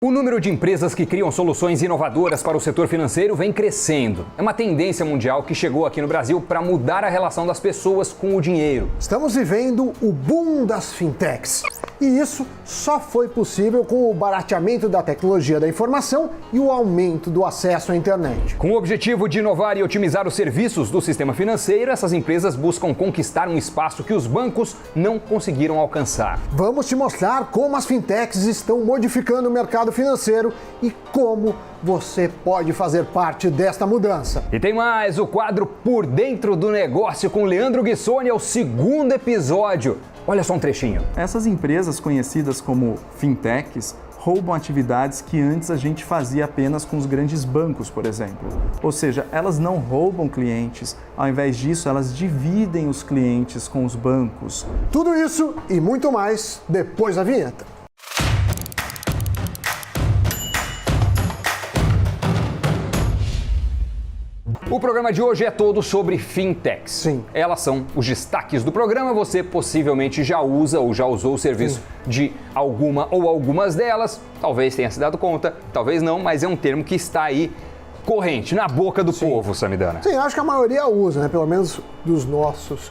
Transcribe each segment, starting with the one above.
O número de empresas que criam soluções inovadoras para o setor financeiro vem crescendo. É uma tendência mundial que chegou aqui no Brasil para mudar a relação das pessoas com o dinheiro. Estamos vivendo o boom das fintechs. E isso só foi possível com o barateamento da tecnologia da informação e o aumento do acesso à internet. Com o objetivo de inovar e otimizar os serviços do sistema financeiro, essas empresas buscam conquistar um espaço que os bancos não conseguiram alcançar. Vamos te mostrar como as fintechs estão modificando o mercado financeiro e como você pode fazer parte desta mudança. E tem mais, o quadro Por Dentro do Negócio com Leandro Guissoni é o segundo episódio. Olha só um trechinho. Essas empresas conhecidas como fintechs roubam atividades que antes a gente fazia apenas com os grandes bancos, por exemplo. Ou seja, elas não roubam clientes, ao invés disso, elas dividem os clientes com os bancos. Tudo isso e muito mais depois da vinheta. O programa de hoje é todo sobre fintechs. Sim. Elas são os destaques do programa. Você possivelmente já usa ou já usou o serviço de alguma ou algumas delas. Talvez tenha se dado conta, talvez não, mas é um termo que está aí corrente, na boca do povo, Samidana. Sim, acho que a maioria usa, né? Pelo menos dos nossos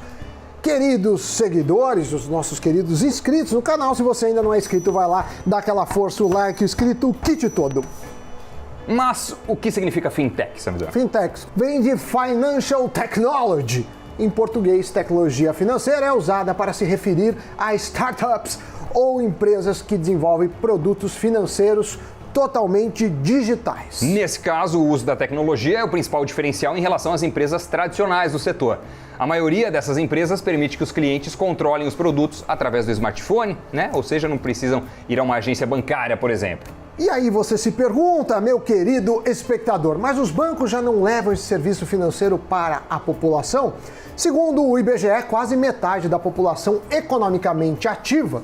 queridos seguidores, os nossos queridos inscritos no canal. Se você ainda não é inscrito, vai lá, dá aquela força, o like, o inscrito, o kit todo. Mas o que significa fintech, Samidana? Fintechs vem de Financial Technology. Em português, tecnologia financeira é usada para se referir a startups ou empresas que desenvolvem produtos financeiros totalmente digitais. Nesse caso, o uso da tecnologia é o principal diferencial em relação às empresas tradicionais do setor. A maioria dessas empresas permite que os clientes controlem os produtos através do smartphone, né? Ou seja, não precisam ir a uma agência bancária, por exemplo. E aí você se pergunta, meu querido espectador, mas os bancos já não levam esse serviço financeiro para a população? Segundo o IBGE, quase metade da população economicamente ativa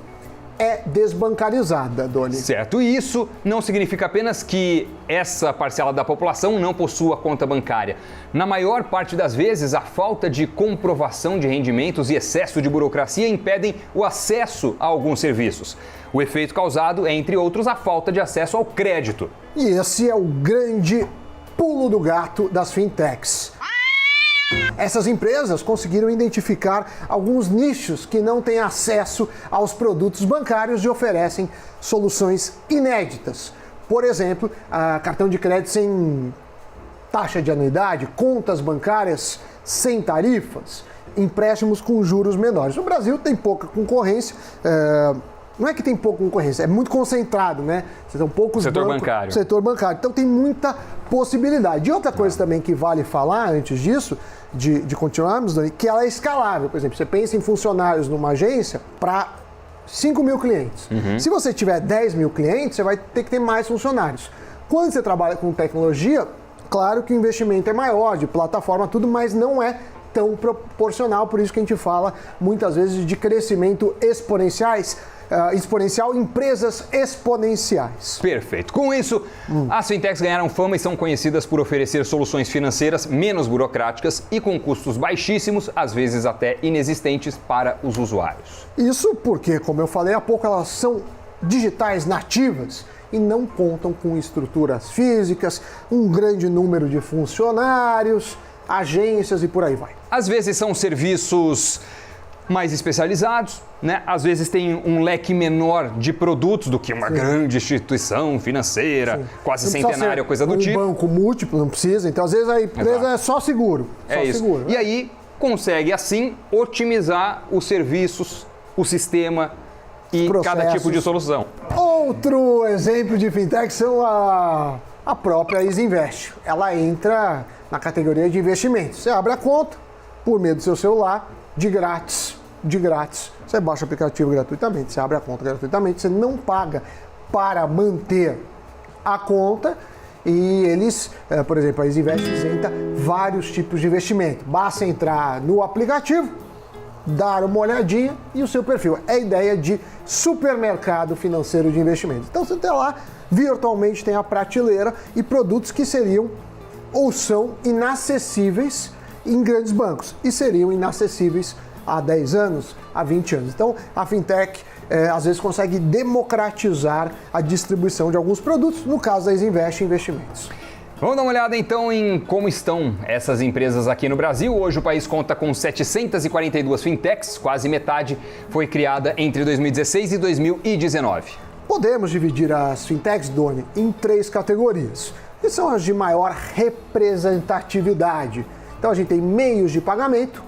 é desbancarizada, Doni. Certo, e isso não significa apenas que essa parcela da população não possua conta bancária. Na maior parte das vezes, a falta de comprovação de rendimentos e excesso de burocracia impedem o acesso a alguns serviços. O efeito causado é, entre outros, a falta de acesso ao crédito. E esse é o grande pulo do gato das fintechs. Essas empresas conseguiram identificar alguns nichos que não têm acesso aos produtos bancários e oferecem soluções inéditas. Por exemplo, cartão de crédito sem taxa de anuidade, contas bancárias sem tarifas, empréstimos com juros menores. No Brasil tem pouca concorrência. Não é que tem pouca concorrência, é muito concentrado, né? São poucos setor bancos, bancário. Setor bancário. Então tem muita possibilidade. E outra coisa também que vale falar antes disso, de continuarmos, Dani, que ela é escalável. Por exemplo, você pensa em funcionários numa agência para 5 mil clientes. Se você tiver 10 mil clientes, você vai ter que ter mais funcionários. Quando você trabalha com tecnologia, claro que o investimento é maior, de plataforma, tudo, mas não é tão proporcional. Por isso que a gente fala muitas vezes de crescimento exponencial, empresas exponenciais. Perfeito. Com isso, as fintechs ganharam fama e são conhecidas por oferecer soluções financeiras menos burocráticas e com custos baixíssimos, às vezes até inexistentes para os usuários. Isso porque, como eu falei há pouco, elas são digitais nativas e não contam com estruturas físicas, um grande número de funcionários, agências e por aí vai. Às vezes são serviços mais especializados, né? Às vezes tem um leque menor de produtos do que uma grande instituição financeira, quase centenária, coisa do tipo. Um banco múltiplo, não precisa, então às vezes a empresa é só seguro. É isso. Seguro, né? E aí consegue assim otimizar os serviços, o sistema e cada tipo de solução. Outro exemplo de fintech são a própria Isinvest. Ela entra na categoria de investimentos. Você abre a conta por meio do seu celular, de grátis. Você baixa o aplicativo gratuitamente, você abre a conta gratuitamente, você não paga para manter a conta e eles, por exemplo, a Isinvest isenta vários tipos de investimento. Basta entrar no aplicativo, dar uma olhadinha e o seu perfil. É a ideia de supermercado financeiro de investimentos. Então você tem lá, virtualmente tem a prateleira e produtos que seriam ou são inacessíveis em grandes bancos e seriam inacessíveis há 10 anos, há 20 anos. Então, a fintech às vezes consegue democratizar a distribuição de alguns produtos, no caso da Isinvest Investimentos. Vamos dar uma olhada então em como estão essas empresas aqui no Brasil. Hoje o país conta com 742 fintechs, quase metade foi criada entre 2016 e 2019. Podemos dividir as fintechs, Doni, em 3 categorias, que são as de maior representatividade. Então a gente tem meios de pagamento,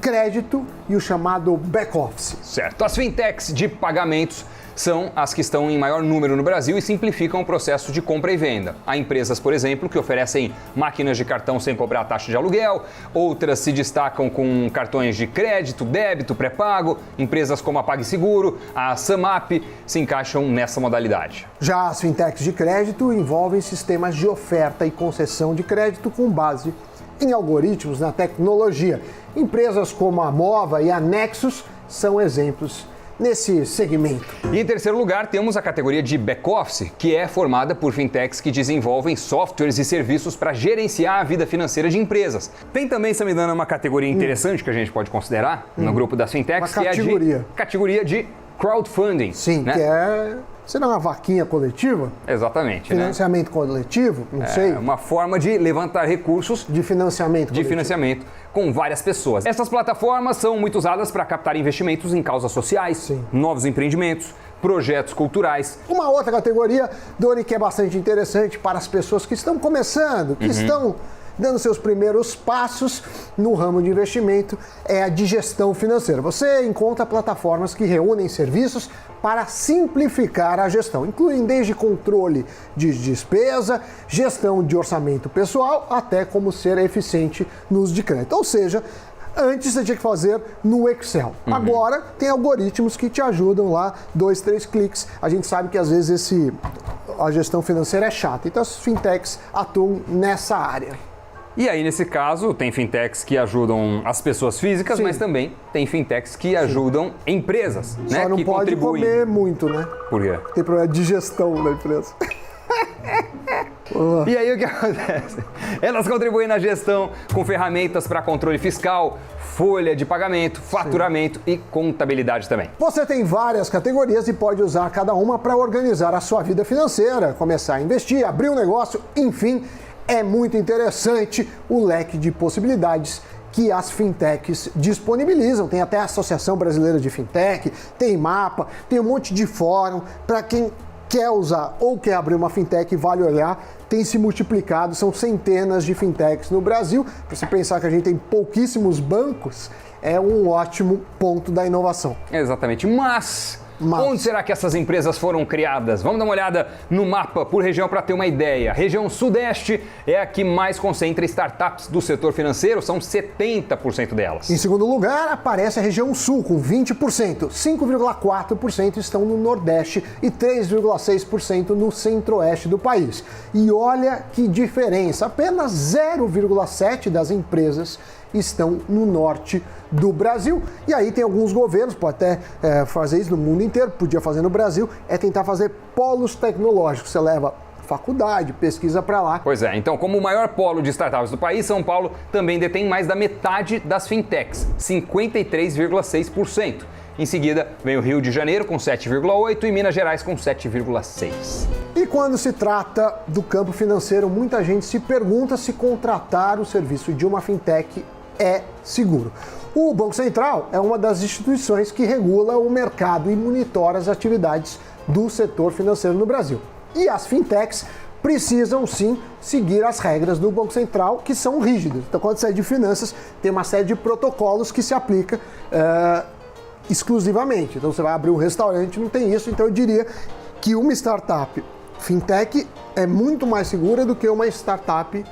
crédito e o chamado back-office. Certo. As fintechs de pagamentos são as que estão em maior número no Brasil e simplificam o processo de compra e venda. Há empresas, por exemplo, que oferecem máquinas de cartão sem cobrar taxa de aluguel, outras se destacam com cartões de crédito, débito, pré-pago. Empresas como a PagSeguro, a Samap se encaixam nessa modalidade. Já as fintechs de crédito envolvem sistemas de oferta e concessão de crédito com base em algoritmos na tecnologia. Empresas como a Mova e a Nexus são exemplos nesse segmento. E em terceiro lugar, temos a categoria de back-office, que é formada por fintechs que desenvolvem softwares e serviços para gerenciar a vida financeira de empresas. Tem também, Samidana, uma categoria interessante que a gente pode considerar no grupo das fintechs, uma categoria. Que é a categoria de crowdfunding. Sim, né? Que será uma vaquinha coletiva? Exatamente. Financiamento coletivo? Não sei. É uma forma de levantar recursos de financiamento com várias pessoas. Essas plataformas são muito usadas para captar investimentos em causas sociais, novos empreendimentos, projetos culturais. Uma outra categoria, Doni, que é bastante interessante para as pessoas que estão começando, que estão dando seus primeiros passos no ramo de investimento, é a de gestão financeira. Você encontra plataformas que reúnem serviços para simplificar a gestão, incluem desde controle de despesa, gestão de orçamento pessoal, até como ser eficiente no uso de crédito. Ou seja, antes você tinha que fazer no Excel. Agora tem algoritmos que te ajudam lá, 2, 3 cliques. A gente sabe que às vezes a gestão financeira é chata, então as fintechs atuam nessa área. E aí, nesse caso, tem fintechs que ajudam as pessoas físicas, mas também tem fintechs que ajudam empresas, né? Só não que pode contribuem. comer muito, né? Por quê? Tem problema de gestão da empresa. E aí o que acontece? Elas contribuem na gestão com ferramentas para controle fiscal, folha de pagamento, faturamento e contabilidade também. Você tem várias categorias e pode usar cada uma para organizar a sua vida financeira, começar a investir, abrir um negócio, enfim. É muito interessante o leque de possibilidades que as fintechs disponibilizam. Tem até a Associação Brasileira de Fintech, tem mapa, tem um monte de fórum. Para quem quer usar ou quer abrir uma fintech, vale olhar, tem se multiplicado, são centenas de fintechs no Brasil. Para você pensar que a gente tem pouquíssimos bancos, é um ótimo ponto da inovação. Exatamente, mas onde será que essas empresas foram criadas? Vamos dar uma olhada no mapa por região para ter uma ideia. A região Sudeste é a que mais concentra startups do setor financeiro, são 70% delas. Em segundo lugar, aparece a região Sul, com 20%. 5,4% estão no Nordeste e 3,6% no Centro-Oeste do país. E olha que diferença, apenas 0,7% das empresas estão no norte do Brasil. E aí tem alguns governos, pode até fazer isso no mundo inteiro, podia fazer no Brasil, é tentar fazer polos tecnológicos. Você leva faculdade, pesquisa para lá. Pois é, então como o maior polo de startups do país, São Paulo também detém mais da metade das fintechs, 53,6%. Em seguida, vem o Rio de Janeiro com 7,8% e Minas Gerais com 7,6%. E quando se trata do campo financeiro, muita gente se pergunta se contratar o serviço de uma fintech é seguro. O Banco Central é uma das instituições que regula o mercado e monitora as atividades do setor financeiro no Brasil. E as fintechs precisam sim seguir as regras do Banco Central, que são rígidas. Então, quando você é de finanças, tem uma série de protocolos que se aplica exclusivamente. Então, você vai abrir um restaurante, não tem isso. Então, eu diria que uma startup fintech é muito mais segura do que uma startup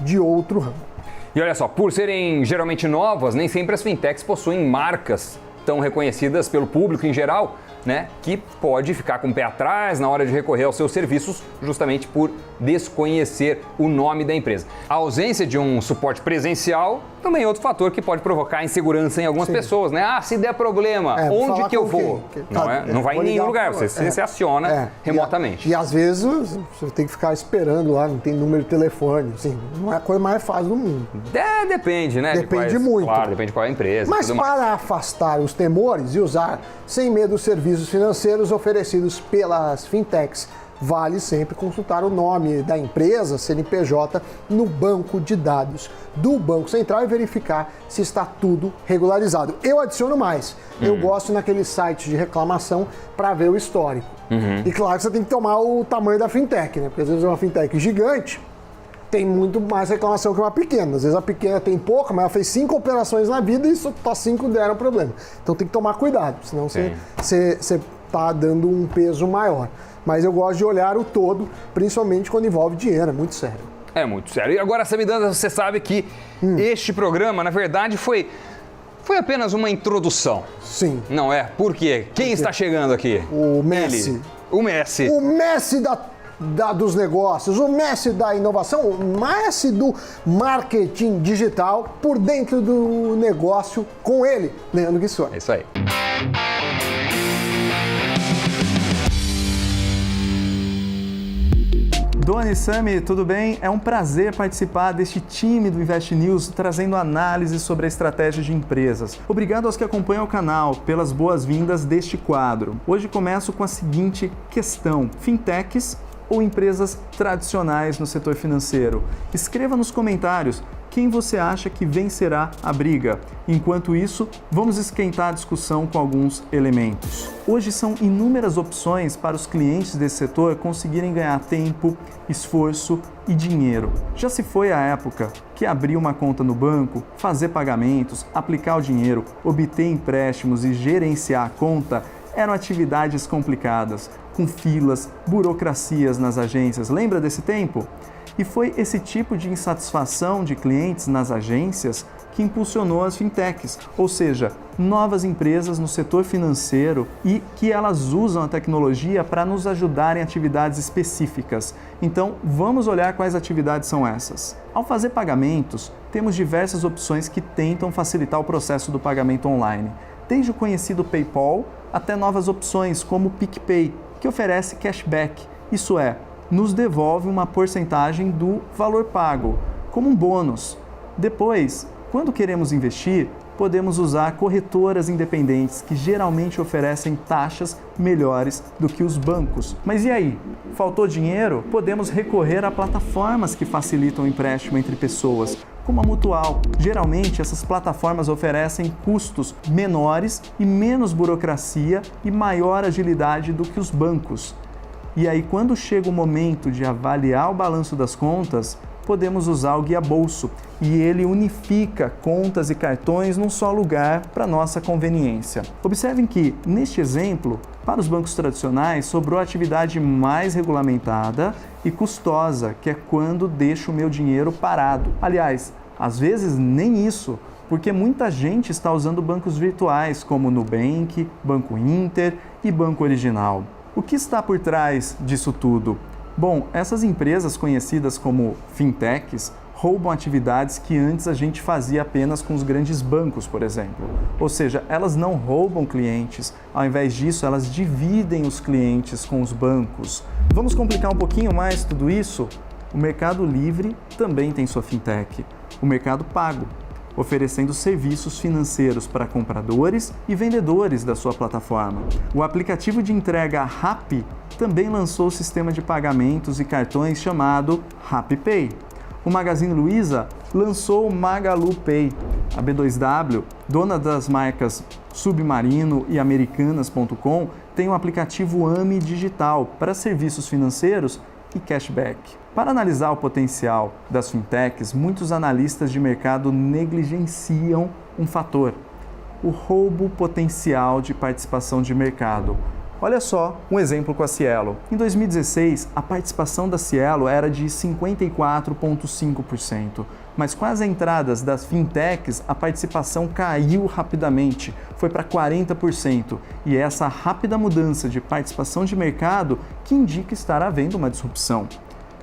de outro ramo. E olha só, por serem geralmente novas, nem sempre as fintechs possuem marcas tão reconhecidas pelo público em geral. né, que pode ficar com o pé atrás na hora de recorrer aos seus serviços, justamente por desconhecer o nome da empresa. A ausência de um suporte presencial também é outro fator que pode provocar insegurança em algumas pessoas, né? Ah, se der problema, onde que eu vou? Não vai em nenhum lugar, você aciona remotamente. E às vezes você tem que ficar esperando lá, não tem número de telefone, assim, não é a coisa mais fácil do mundo. Depende, né? Depende muito. Claro, depende de qual é a empresa. Mas para afastar os temores e usar sem medo os serviços financeiros oferecidos pelas fintechs, vale sempre consultar o nome da empresa, CNPJ, no banco de dados do Banco Central e verificar se está tudo regularizado. Eu adiciono mais. Eu gosto naquele site de reclamação para ver o histórico. E claro que você tem que tomar o tamanho da fintech, né? Porque às vezes uma fintech gigante tem muito mais reclamação que uma pequena. Às vezes a pequena tem pouca, mas ela fez 5 operações na vida e só 5 deram problema. Então tem que tomar cuidado, senão você está dando um peso maior. Mas eu gosto de olhar o todo, principalmente quando envolve dinheiro, é muito sério. É muito sério. E agora, Samidana, você sabe que este programa, na verdade, foi apenas uma introdução. Sim. Não é? Por quê? Quem está chegando aqui? O Messi. Ele. O Messi. O Messi dos negócios, o Messi da inovação, o Messi do marketing digital por dentro do negócio com ele, Leandro Guissoni. É isso aí. Doni, Sami, tudo bem? É um prazer participar deste time do Invest News, trazendo análise sobre a estratégia de empresas. Obrigado aos que acompanham o canal pelas boas-vindas deste quadro. Hoje começo com a seguinte questão: fintechs ou empresas tradicionais no setor financeiro? Escreva nos comentários quem você acha que vencerá a briga. Enquanto isso, vamos esquentar a discussão com alguns elementos. Hoje são inúmeras opções para os clientes desse setor conseguirem ganhar tempo, esforço e dinheiro. Já se foi a época que abrir uma conta no banco, fazer pagamentos, aplicar o dinheiro, obter empréstimos e gerenciar a conta eram atividades complicadas, com filas, burocracias nas agências. Lembra desse tempo? E foi esse tipo de insatisfação de clientes nas agências que impulsionou as fintechs, ou seja, novas empresas no setor financeiro e que elas usam a tecnologia para nos ajudar em atividades específicas. Então, vamos olhar quais atividades são essas. Ao fazer pagamentos, temos diversas opções que tentam facilitar o processo do pagamento online, desde o conhecido PayPal até novas opções como o PicPay, que oferece cashback, isso é, nos devolve uma porcentagem do valor pago, como um bônus. Depois, quando queremos investir, podemos usar corretoras independentes que geralmente oferecem taxas melhores do que os bancos. Mas e aí? Faltou dinheiro? Podemos recorrer a plataformas que facilitam o empréstimo entre pessoas, como a Mutual. Geralmente, essas plataformas oferecem custos menores e menos burocracia e maior agilidade do que os bancos. E aí, quando chega o momento de avaliar o balanço das contas, podemos usar o Guia Bolso e ele unifica contas e cartões num só lugar para nossa conveniência. Observem que, neste exemplo, para os bancos tradicionais, sobrou a atividade mais regulamentada e custosa, que é quando deixo o meu dinheiro parado. Aliás, às vezes nem isso, porque muita gente está usando bancos virtuais como Nubank, Banco Inter e Banco Original. O que está por trás disso tudo? Bom, essas empresas conhecidas como fintechs roubam atividades que antes a gente fazia apenas com os grandes bancos, por exemplo. Ou seja, elas não roubam clientes, ao invés disso, elas dividem os clientes com os bancos. Vamos complicar um pouquinho mais tudo isso? O Mercado Livre também tem sua fintech, o Mercado Pago, oferecendo serviços financeiros para compradores e vendedores da sua plataforma. O aplicativo de entrega Rappi também lançou o sistema de pagamentos e cartões chamado RappiPay. O Magazine Luiza lançou o Magalu Pay. A B2W, dona das marcas Submarino e Americanas.com, tem o aplicativo AMI Digital para serviços financeiros e cashback. Para analisar o potencial das fintechs, muitos analistas de mercado negligenciam um fator: o roubo potencial de participação de mercado. Olha só um exemplo com a Cielo. Em 2016, a participação da Cielo era de 54,5%. Mas com as entradas das fintechs, a participação caiu rapidamente, foi para 40%. E é essa rápida mudança de participação de mercado que indica estar havendo uma disrupção.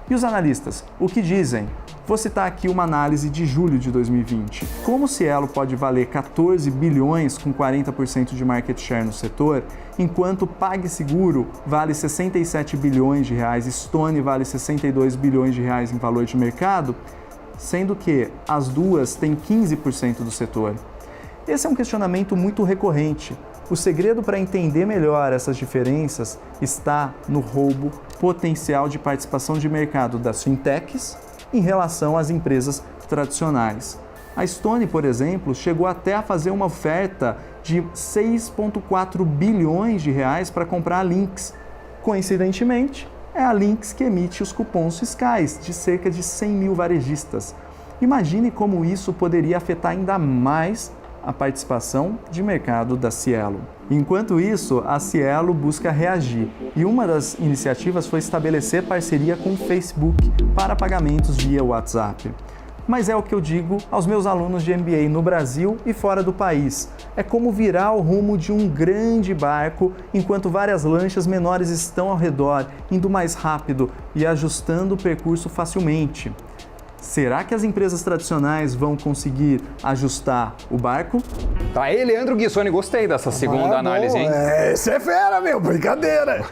E os analistas, o que dizem? Vou citar aqui uma análise de julho de 2020. Como o Cielo pode valer 14 bilhões com 40% de market share no setor, enquanto o PagSeguro vale 67 bilhões de reais, Stone vale 62 bilhões de reais em valor de mercado, sendo que as duas têm 15% do setor. Esse é um questionamento muito recorrente. O segredo para entender melhor essas diferenças está no roubo potencial de participação de mercado das fintechs em relação às empresas tradicionais. A Stone, por exemplo, chegou até a fazer uma oferta de 6,4 bilhões de reais para comprar a Lynx. Coincidentemente, é a Lynx que emite os cupons fiscais de cerca de 100 mil varejistas. Imagine como isso poderia afetar ainda mais a participação de mercado da Cielo. Enquanto isso, a Cielo busca reagir e uma das iniciativas foi estabelecer parceria com o Facebook para pagamentos via WhatsApp. Mas é o que eu digo aos meus alunos de MBA no Brasil e fora do país. É como virar o rumo de um grande barco enquanto várias lanchas menores estão ao redor, indo mais rápido e ajustando o percurso facilmente. Será que as empresas tradicionais vão conseguir ajustar o barco? Tá aí, Leandro Guissoni, gostei dessa segunda análise, hein? Esse é fera, meu, brincadeira.